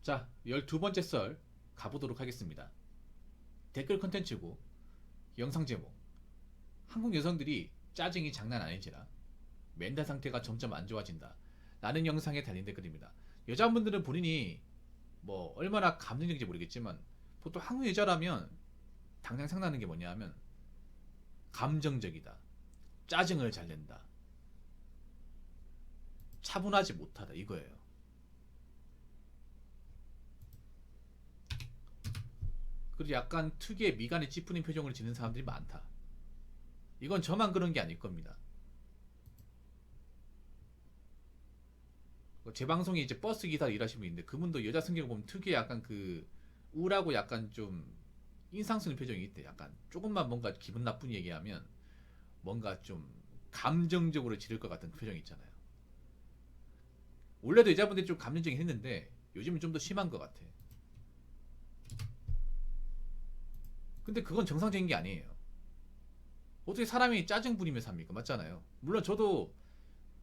자, 12번째 썰 가보도록 하겠습니다. 댓글 컨텐츠고 영상 제목: 한국 여성들이 짜증이 장난 아니지라 멘탈 상태가 점점 안 좋아진다 라는 영상에 달린 댓글입니다. 여자분들은 본인이 뭐 얼마나 감정적인지 모르겠지만 보통 한국 여자라면 당장 생각나는 게 뭐냐 하면 감정적이다, 짜증을 잘 낸다, 차분하지 못하다, 이거예요. 그리고 약간 특유의 미간에 찌푸린 표정을 짓는 사람들이 많다. 이건 저만 그런 게 아닐 겁니다. 제 방송에 이제 버스 기사 일하시는 분 있는데 그분도 여자 성격 보면 특유의 약간 그 우울하고 약간 좀 인상 쓰는 표정이 있대. 약간 조금만 뭔가 기분 나쁜 얘기하면 뭔가 좀 감정적으로 지를 것 같은 그 표정 있잖아요. 원래도 여자분들이 좀 감정적이긴 했는데 요즘은 좀 더 심한 것 같아. 근데 그건 정상적인 게 아니에요. 어떻게 사람이 짜증 부리며 삽니까? 맞잖아요. 물론 저도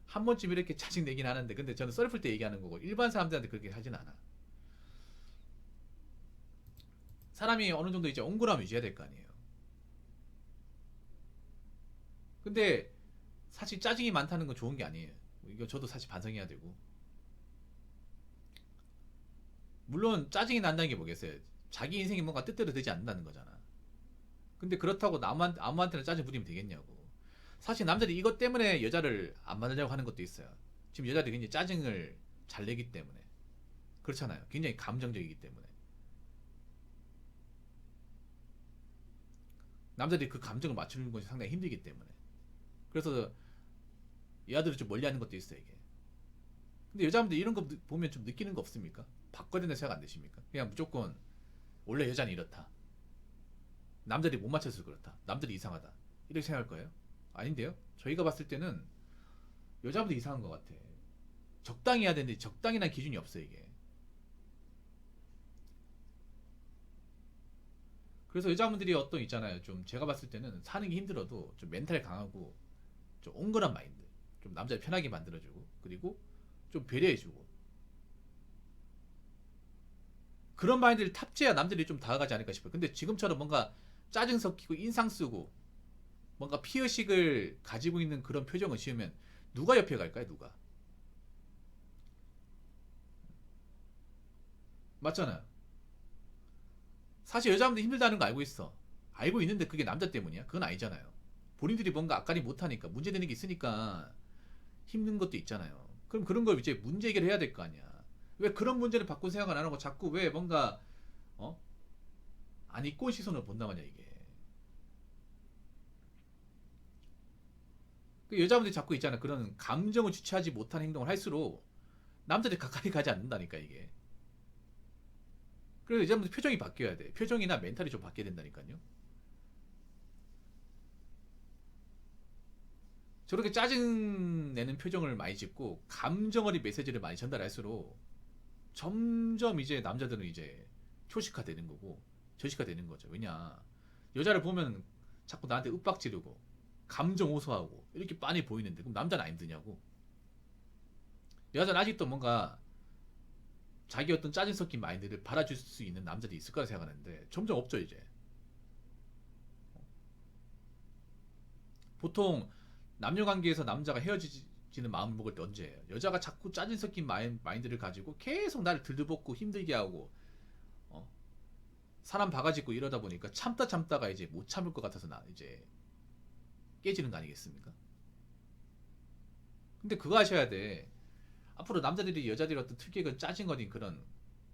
한 번쯤 이렇게 짜증 내긴 하는데, 근데 저는 썰풀 때 얘기하는 거고 일반 사람들한테 그렇게 하진 않아. 사람이 어느 정도 이제 온건함 유지해야 될 거 아니에요. 근데 사실 짜증이 많다는 건 좋은 게 아니에요. 이거 저도 사실 반성해야 되고. 물론 짜증이 난다는 게 뭐겠어요? 자기 인생이 뭔가 뜻대로 되지 않는다는 거잖아. 근데 그렇다고 아무한테나 짜증 부리면 되겠냐고. 사실 남자들이 이것 때문에 여자를 안 만나려고 하는 것도 있어요. 지금 여자들이 굉장히 짜증을 잘 내기 때문에. 그렇잖아요. 굉장히 감정적이기 때문에. 남자들이 그 감정을 맞추는 것이 상당히 힘들기 때문에. 그래서 여자들을 좀 멀리하는 것도 있어요, 이게. 근데 여자분들 이런 거 보면 좀 느끼는 거 없습니까? 바꿔야 된다 생각 안 되십니까? 그냥 무조건 원래 여자는 이렇다, 남자들이 못 맞춰서 그렇다, 남들이 이상하다, 이렇게 생각할 거예요? 아닌데요? 저희가 봤을 때는 여자분들이 이상한 것 같아. 적당히 해야 되는데 적당이란 기준이 없어, 이게. 그래서 여자분들이 어떤 있잖아요. 좀 제가 봤을 때는 사는 게 힘들어도 좀 멘탈 강하고 좀 온건한 마인드, 좀 남자를 편하게 만들어주고, 그리고 좀 배려해주고, 그런 마인드를 탑재해야 남들이 좀 다가가지 않을까 싶어요. 근데 지금처럼 뭔가 짜증 섞이고 인상 쓰고 뭔가 피의식을 가지고 있는 그런 표정을 지으면 누가 옆에 갈까요? 누가? 맞잖아요. 사실 여자분들 힘들다는 거 알고 있어. 알고 있는데 그게 남자 때문이야? 그건 아니잖아요. 본인들이 뭔가 앞가림 못하니까, 문제되는 게 있으니까 힘든 것도 있잖아요. 그럼 그런 걸 이제 문제 해결을 해야 될 거 아니야. 왜 그런 문제를 바꾼 생각을 안 하고 자꾸 왜 뭔가 어? 안 입고 온 시선을 본단 말이야, 이게. 그 여자분들이 자꾸 있잖아. 그런 감정을 주체하지 못한 행동을 할수록 남자들이 가까이 가지 않는다니까, 이게. 그래서 여자분들 표정이 바뀌어야 돼. 표정이나 멘탈이 좀 바뀌어야 된다니까요. 저렇게 짜증 내는 표정을 많이 짓고 감정 어린 메시지를 많이 전달할수록 점점 이제 남자들은 이제 초식화 되는 거고 저식화 되는 거죠. 왜냐, 여자를 보면 자꾸 나한테 윽박 지르고 감정 호소하고 이렇게 빤히 보이는데 그럼 남자는 안 힘드냐고. 여자는 아직도 뭔가 자기 어떤 짜증 섞인 마인드를 받아줄 수 있는 남자들이 있을 거라 생각하는데 점점 없죠, 이제. 보통 남녀 관계에서 남자가 헤어지는 마음 먹을 때 언제예요? 여자가 자꾸 짜증 섞인 마인드를 가지고 계속 나를 들들볶고 힘들게 하고 어? 사람 바가지고 이러다 보니까 참다 참다가 이제 못 참을 것 같아서 나 이제 깨지는 거 아니겠습니까? 근데 그거 하셔야 돼. 앞으로 남자들이 여자들이 어떤 특유의 그 짜증 어린 그런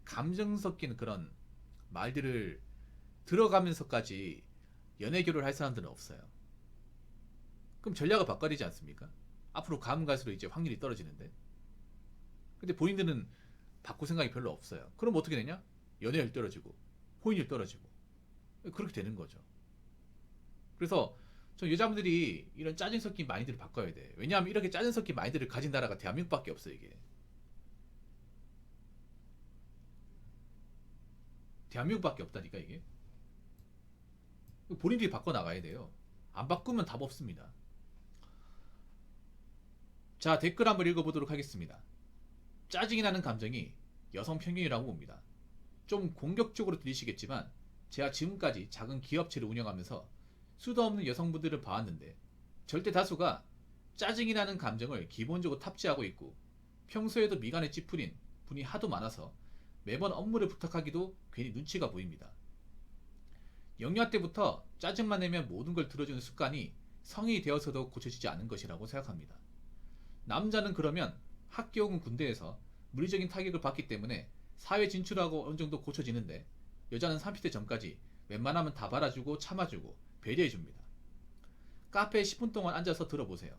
감정 섞인 그런 말들을 들어가면서까지 연애 결혼을 할 사람들은 없어요. 그럼 전략을 바꿔야 되지 않습니까? 앞으로 가면 갈수록 이제 확률이 떨어지는데. 근데 본인들은 바꿀 생각이 별로 없어요. 그럼 어떻게 되냐? 연애율 떨어지고 호인율 떨어지고 그렇게 되는 거죠. 그래서 저 여자분들이 이런 짜증 섞인 마인드를 바꿔야 돼. 왜냐하면 이렇게 짜증 섞인 마인드를 가진 나라가 대한민국밖에 없어, 이게. 대한민국밖에 없다니까, 이게. 본인들이 바꿔 나가야 돼요. 안 바꾸면 답 없습니다. 자, 댓글 한번 읽어보도록 하겠습니다. 짜증이 나는 감정이 여성 평균이라고 봅니다. 좀 공격적으로 들리시겠지만 제가 지금까지 작은 기업체를 운영하면서 수도 없는 여성분들을 봐왔는데 절대 다수가 짜증이라는 감정을 기본적으로 탑재하고 있고 평소에도 미간에 찌푸린 분이 하도 많아서 매번 업무를 부탁하기도 괜히 눈치가 보입니다. 영유아 때부터 짜증만 내면 모든 걸 들어주는 습관이 성인이 되어서도 고쳐지지 않은 것이라고 생각합니다. 남자는 그러면 학교 혹은 군대에서 물리적인 타격을 받기 때문에 사회 진출하고 어느 정도 고쳐지는데 여자는 30대 전까지 웬만하면 다 받아주고 참아주고 배려해줍니다. 카페에 10분 동안 앉아서 들어보세요.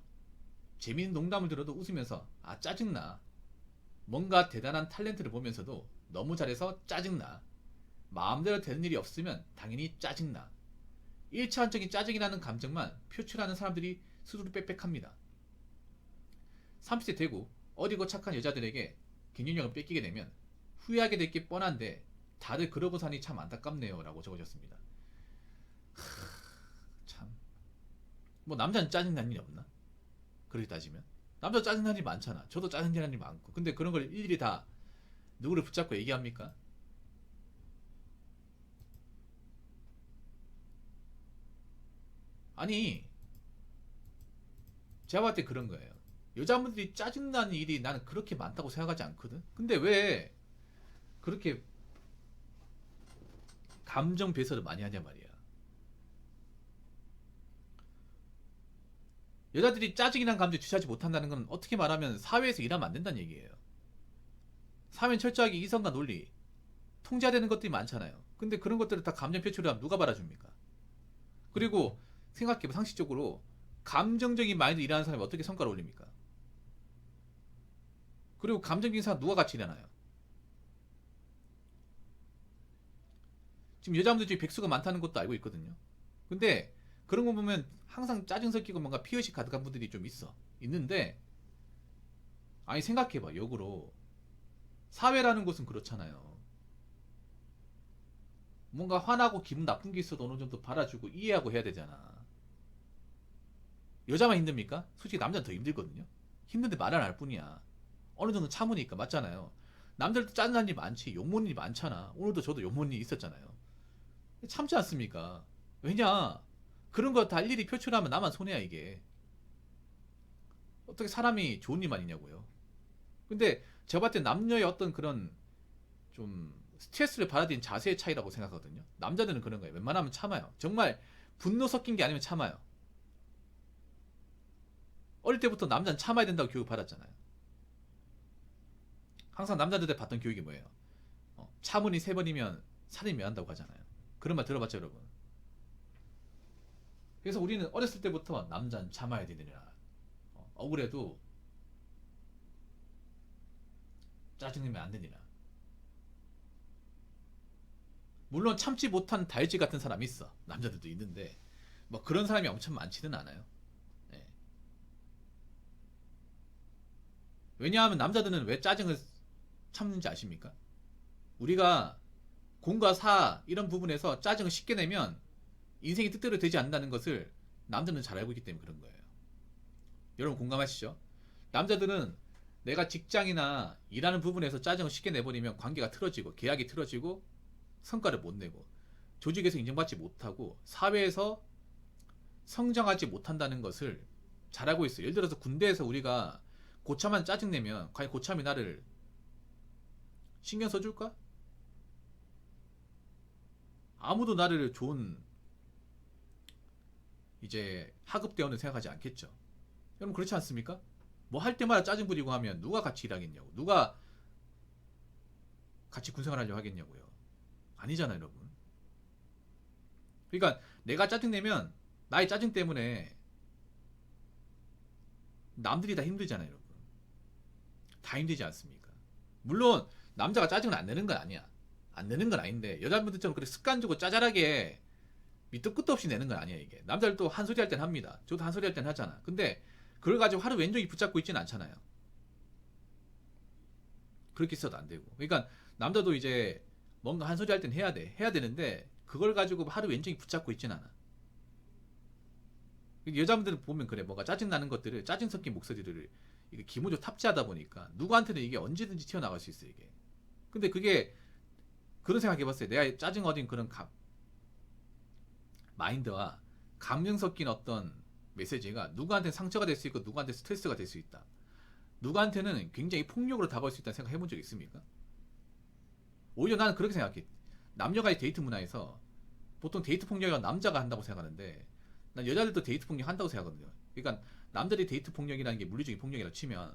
재미있는 농담을 들어도 웃으면서 아 짜증나. 뭔가 대단한 탤런트를 보면서도 너무 잘해서 짜증나. 마음대로 되는 일이 없으면 당연히 짜증나. 1차원적인 짜증이 나는 감정만 표출하는 사람들이 수두룩 빽빽합니다. 30대 되고 어리고 착한 여자들에게 경쟁력을 뺏기게 되면 후회하게 될 게 뻔한데 다들 그러고 사니 참 안타깝네요 라고 적어졌습니다. 참. 뭐 남자는 짜증나는 일이 없나? 그렇게 따지면 남자 짜증나는 일이 많잖아. 저도 짜증나는 일이 많고. 근데 그런 걸 일일이 다 누구를 붙잡고 얘기합니까? 아니 제가 봤을 때 그런 거예요. 여자분들이 짜증나는 일이 나는 그렇게 많다고 생각하지 않거든. 근데 왜 그렇게 감정 배설을 많이 하냐 말이야. 여자들이 짜증이란 감정에 주체하지 못한다는 건 어떻게 말하면 사회에서 일하면 안 된다는 얘기예요. 사회는 철저하게 이성과 논리 통제되는 것들이 많잖아요. 근데 그런 것들을 다 감정 표출을 하면 누가 받아줍니까? 그리고 생각해봐. 상식적으로 감정적인 마인드 일하는 사람이 어떻게 성과를 올립니까? 그리고 감정적인 사람 누가 같이 일하나요? 지금 여자분들 중에 백수가 많다는 것도 알고 있거든요. 근데 그런 거 보면 항상 짜증 섞이고 뭔가 피의식 가득한 분들이 좀 있는데 아니 생각해봐. 역으로 사회라는 곳은 그렇잖아요. 뭔가 화나고 기분 나쁜 게 있어도 어느 정도 받아주고 이해하고 해야 되잖아. 여자만 힘듭니까? 솔직히 남자는 더 힘들거든요. 힘든데 말 안 할 뿐이야. 어느 정도 참으니까. 맞잖아요. 남들도 짜증나는 일 많지. 욕먹는 일 많잖아. 오늘도 저도 욕먹는 일 있었잖아요. 참지 않습니까? 왜냐? 그런 거 다 일일이 표출하면 나만 손해야 이게. 어떻게 사람이 좋은 일만 있냐고요. 근데 제가 봤을 때 남녀의 어떤 그런 좀 스트레스를 받아들이는 자세의 차이라고 생각하거든요. 남자들은 그런 거예요. 웬만하면 참아요. 정말 분노 섞인 게 아니면 참아요. 어릴 때부터 남자는 참아야 된다고 교육 받았잖아요. 항상 남자들한테 받던 교육이 뭐예요? 차문이 3번이면 살인 왜 한다고 하잖아요. 그런 말 들어봤죠 여러분? 그래서 우리는 어렸을 때부터 남자는 참아야 되느냐. 억울해도 짜증내면 안 되느냐. 물론 참지 못한 다혈질 같은 사람이 있어. 남자들도 있는데 뭐 그런 사람이 엄청 많지는 않아요. 네. 왜냐하면 남자들은 왜 짜증을 참는지 아십니까? 우리가 공과 사 이런 부분에서 짜증을 쉽게 내면 인생이 뜻대로 되지 않는다는 것을 남자는 잘 알고 있기 때문에 그런 거예요. 여러분 공감하시죠? 남자들은 내가 직장이나 일하는 부분에서 짜증을 쉽게 내버리면 관계가 틀어지고 계약이 틀어지고 성과를 못 내고 조직에서 인정받지 못하고 사회에서 성장하지 못한다는 것을 잘 알고 있어요. 예를 들어서 군대에서 우리가 고참한 짜증내면 과연 고참이 나를 신경 써줄까? 아무도 나를 좋은 이제 하급대원을 생각하지 않겠죠. 여러분 그렇지 않습니까? 뭐 할 때마다 짜증 부리고 하면 누가 같이 일하겠냐고. 누가 같이 군생활 하려고 하겠냐고요. 아니잖아요 여러분. 그러니까 내가 짜증내면 나의 짜증 때문에 남들이 다 힘들잖아요 여러분. 다 힘들지 않습니까? 물론 남자가 짜증을 안 내는 건 아니야. 안 내는 건 아닌데 여자분들처럼 그렇게 습관적으로 짜잘하게 밑도 끝도 없이 내는 건 아니야 이게. 남자들도 한 소리 할 땐 합니다. 저도 한 소리 할 땐 하잖아. 근데 그걸 가지고 하루 왼종일 붙잡고 있지는 않잖아요. 그렇게 있어도 안 되고. 그러니까 남자도 이제 뭔가 한 소리 할 땐 해야 돼. 해야 되는데 그걸 가지고 하루 왼종일 붙잡고 있진 않아. 여자분들은 보면 그래. 뭔가 짜증나는 것들을 짜증 섞인 목소리를 이게 기본적으로 탑재하다 보니까 누구한테는 이게 언제든지 튀어나갈 수 있어 이게. 근데 그게 그런 생각 해봤어요. 내가 짜증 어린 그런 마인드와 감정 섞인 어떤 메시지가 누구한테 상처가 될 수 있고 누구한테 스트레스가 될 수 있다. 누구한테는 굉장히 폭력으로 다가올 수 있다는 생각 해본 적 있습니까? 오히려 나는 그렇게 생각해. 남녀간의 데이트 문화에서 보통 데이트 폭력은 남자가 한다고 생각하는데 난 여자들도 데이트 폭력 한다고 생각하거든요. 그러니까 남자들이 데이트 폭력이라는 게 물리적인 폭력이라고 치면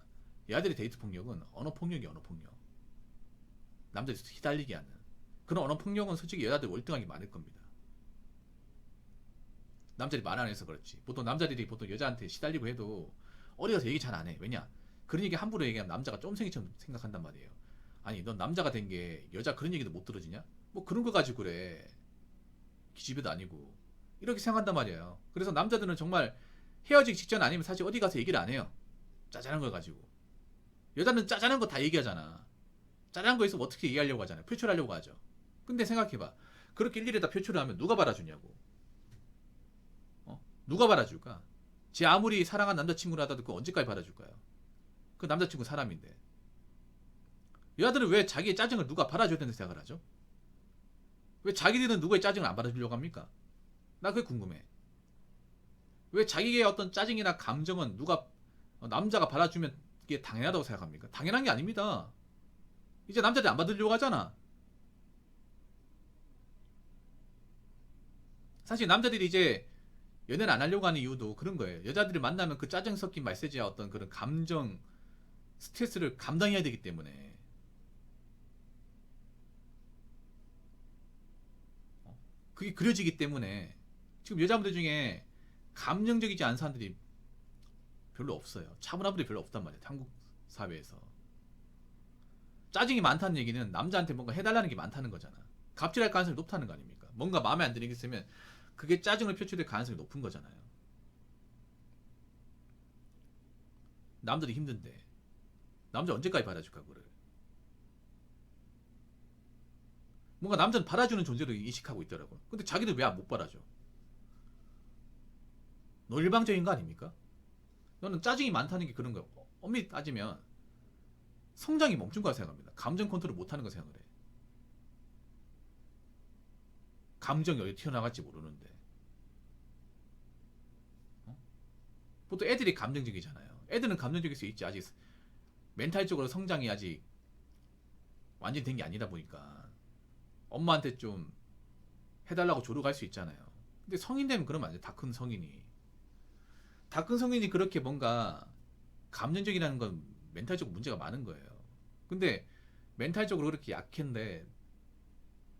여자들의 데이트 폭력은 언어 폭력이 언어 폭력. 남자들이 휘달리게 하는 그런 언어 폭력은 솔직히 여자들 월등하게 많을 겁니다. 남자들이 말 안 해서 그렇지. 보통 남자들이 보통 여자한테 시달리고 해도 어디 가서 얘기 잘 안 해. 왜냐? 그런 얘기 함부로 얘기하면 남자가 쫌생이처럼 생각한단 말이에요. 아니 넌 남자가 된 게 여자 그런 얘기도 못 들어주냐? 뭐 그런 거 가지고 그래. 기집애도 아니고 이렇게 생각한단 말이에요. 그래서 남자들은 정말 헤어지기 직전 아니면 사실 어디 가서 얘기를 안 해요. 짜잘한 걸 가지고. 여자는 짜잘한 거 다 얘기하잖아. 짜잘한 거 있으면 어떻게 얘기하려고 하잖아요. 표출하려고 하죠. 근데 생각해봐. 그렇게 일일이 다 표출을 하면 누가 받아주냐고. 누가 받아줄까? 제 아무리 사랑한 남자친구라도 그 언제까지 받아줄까요? 그 남자친구 사람인데. 여자들은 왜 자기의 짜증을 누가 받아줘야 된다고 생각을 하죠? 왜 자기들은 누구의 짜증을 안 받아주려고 합니까? 나 그게 궁금해. 왜 자기의 어떤 짜증이나 감정은 누가 남자가 받아주면 이게 당연하다고 생각합니까? 당연한 게 아닙니다. 이제 남자들이 안 받으려고 하잖아. 사실 남자들이 이제 연애를 안 하려고 하는 이유도 그런 거예요. 여자들을 만나면 그 짜증 섞인 메시지와 어떤 그런 감정, 스트레스를 감당해야 되기 때문에. 그게 그려지기 때문에 지금 여자분들 중에 감정적이지 않은 사람들이 별로 없어요. 차분한 분들이 별로 없단 말이에요. 한국 사회에서. 짜증이 많다는 얘기는 남자한테 뭔가 해달라는 게 많다는 거잖아. 갑질할 가능성이 높다는 거 아닙니까? 뭔가 마음에 안 드는 게 있으면 그게 짜증을 표출될 가능성이 높은 거잖아요. 남들이 힘든데 남자 언제까지 받아줄까 그거를. 뭔가 남자는 받아주는 존재로 인식하고 있더라고. 근데 자기들 왜 못 받아줘? 너 일방적인 거 아닙니까? 너는 짜증이 많다는 게 그런 거야. 엄밀히 따지면 성장이 멈춘 거라 생각합니다. 감정 컨트롤 못하는 거 생각을 해. 감정이 어디 튀어나갈지 모르는데. 보통 애들이 감정적이잖아요. 애들은 감정적일 수 있지. 아직 멘탈적으로 성장이 아직 완전히 된 게 아니다 보니까 엄마한테 좀 해달라고 조르갈 수 있잖아요. 근데 성인 되면 그러면 안 돼. 다 큰 성인이. 다 큰 성인이 그렇게 뭔가 감정적이라는 건 멘탈적으로 문제가 많은 거예요. 근데 멘탈적으로 그렇게 약한데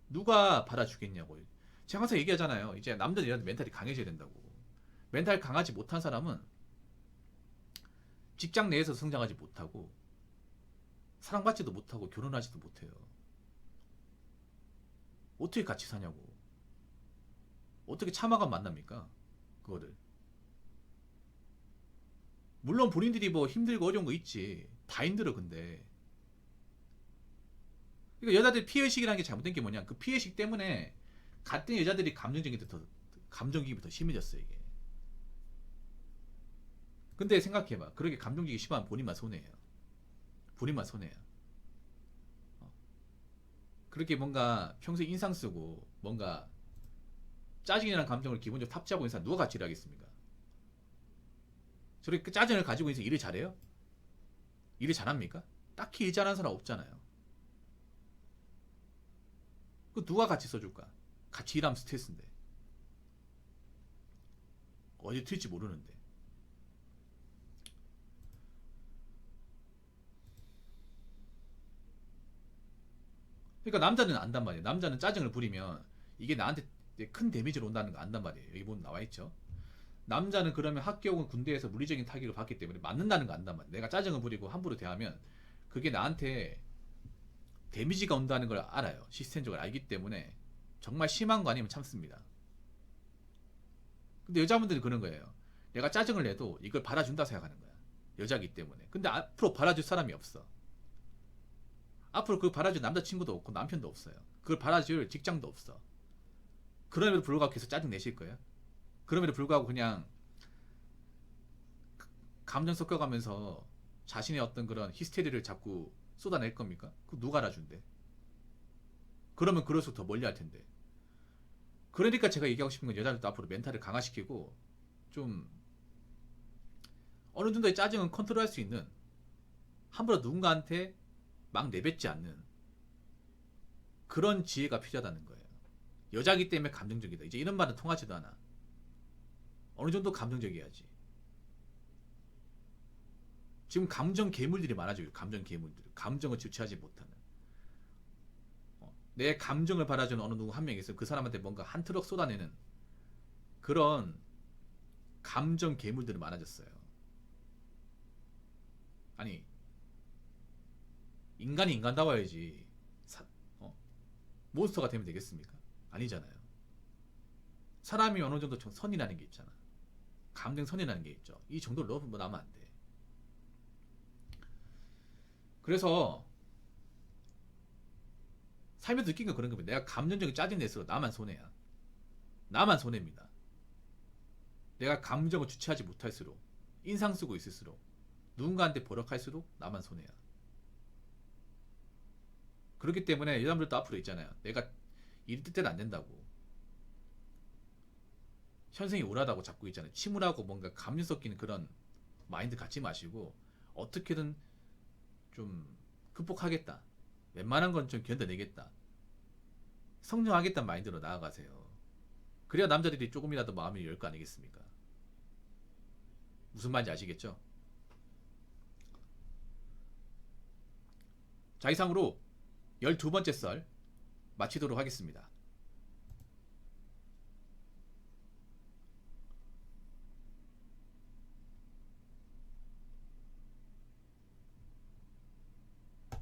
누가 받아주겠냐고. 제가 항상 얘기하잖아요. 이제 남자들 이런 멘탈이 강해져야 된다고. 멘탈 강하지 못한 사람은 직장 내에서 성장하지 못하고 사랑받지도 못하고 결혼하지도 못해요. 어떻게 같이 사냐고. 어떻게 참아가 만납니까? 그거를. 물론 본인들이 뭐 힘들고 어려운 거 있지. 다 힘들어 근데. 그러니까 여자들 피해의식이라는 게 잘못된 게 뭐냐. 그 피해의식 때문에 같은 여자들이 감정기입이 더 심해졌어 이게. 근데 생각해봐. 그렇게 감정기입이 심하면 본인만 손해예요. 본인만 손해야. 그렇게 뭔가 평소에 인상 쓰고 뭔가 짜증이라는 감정을 기본적으로 탑재하고 있는 사람 누가 같이 일하겠습니까? 저렇게 짜증을 가지고 있는 일을 잘해요? 일을 잘합니까? 딱히 일 잘하는 사람 없잖아요. 그 누가 같이 써줄까? 같이 일하면 스트레스인데. 어디 튈지 모르는데. 그러니까 남자는 안단 말이에요. 남자는 짜증을 부리면 이게 나한테 큰 데미지를 온다는 거 안단 말이에요. 여기 보면 나와있죠. 남자는 그러면 학교 혹은 군대에서 물리적인 타격을 받기 때문에 맞는다는 거 안단 말이에요. 내가 짜증을 부리고 함부로 대하면 그게 나한테 데미지가 온다는 걸 알아요. 시스템적으로 알기 때문에 정말 심한 거 아니면 참습니다. 근데 여자분들은 그런 거예요. 내가 짜증을 내도 이걸 받아준다 생각하는 거야. 여자기 때문에. 근데 앞으로 받아줄 사람이 없어. 앞으로 그걸 받아줄 남자친구도 없고 남편도 없어요. 그걸 받아줄 직장도 없어. 그럼에도 불구하고 계속 짜증 내실 거예요? 그럼에도 불구하고 그냥 감정 섞여가면서 자신의 어떤 그런 히스테리를 자꾸 쏟아낼 겁니까? 그거 누가 알아준대? 그러면 그럴수록 더 멀리 할 텐데. 그러니까 제가 얘기하고 싶은 건 여자들도 앞으로 멘탈을 강화시키고 좀 어느 정도의 짜증은 컨트롤할 수 있는, 함부로 누군가한테 막 내뱉지 않는 그런 지혜가 필요하다는 거예요. 여자기 때문에 감정적이다, 이제 이런 말은 통하지도 않아. 어느 정도 감정적이어야지. 지금 감정 괴물들이 많아져요. 감정 괴물들, 감정을 주체하지 못하는. 내 감정을 받아주는 어느 누구 한 명이 있어요. 그 사람한테 뭔가 한 트럭 쏟아내는 그런 감정 괴물들이 많아졌어요. 아니, 인간이 인간다워야지 몬스터가 되면 되겠습니까? 아니잖아요. 사람이 어느 정도 선이라는 게 있잖아. 감정 선이라는 게 있죠. 이 정도로 뭐 나면 안 돼. 그래서 살면서 느낀 건 그런 겁니다. 내가 감정적인 짜증 낼수록 나만 손해야. 나만 손해입니다. 내가 감정을 주체하지 못할수록, 인상 쓰고 있을수록, 누군가한테 버럭할수록 나만 손해야. 그렇기 때문에 여자분들도 앞으로 있잖아요. 내가 이 뜻대로 안 된다고, 현생이 우울하다고 자꾸 있잖아요. 침울하고 뭔가 감정 섞이는 그런 마인드 갖지 마시고 어떻게든 좀 극복하겠다, 웬만한 건 좀 견뎌내겠다, 성장하겠다는 마인드로 나아가세요. 그래야 남자들이 조금이라도 마음이 열 거 아니겠습니까? 무슨 말인지 아시겠죠? 자, 이상으로 12번째 썰 마치도록 하겠습니다.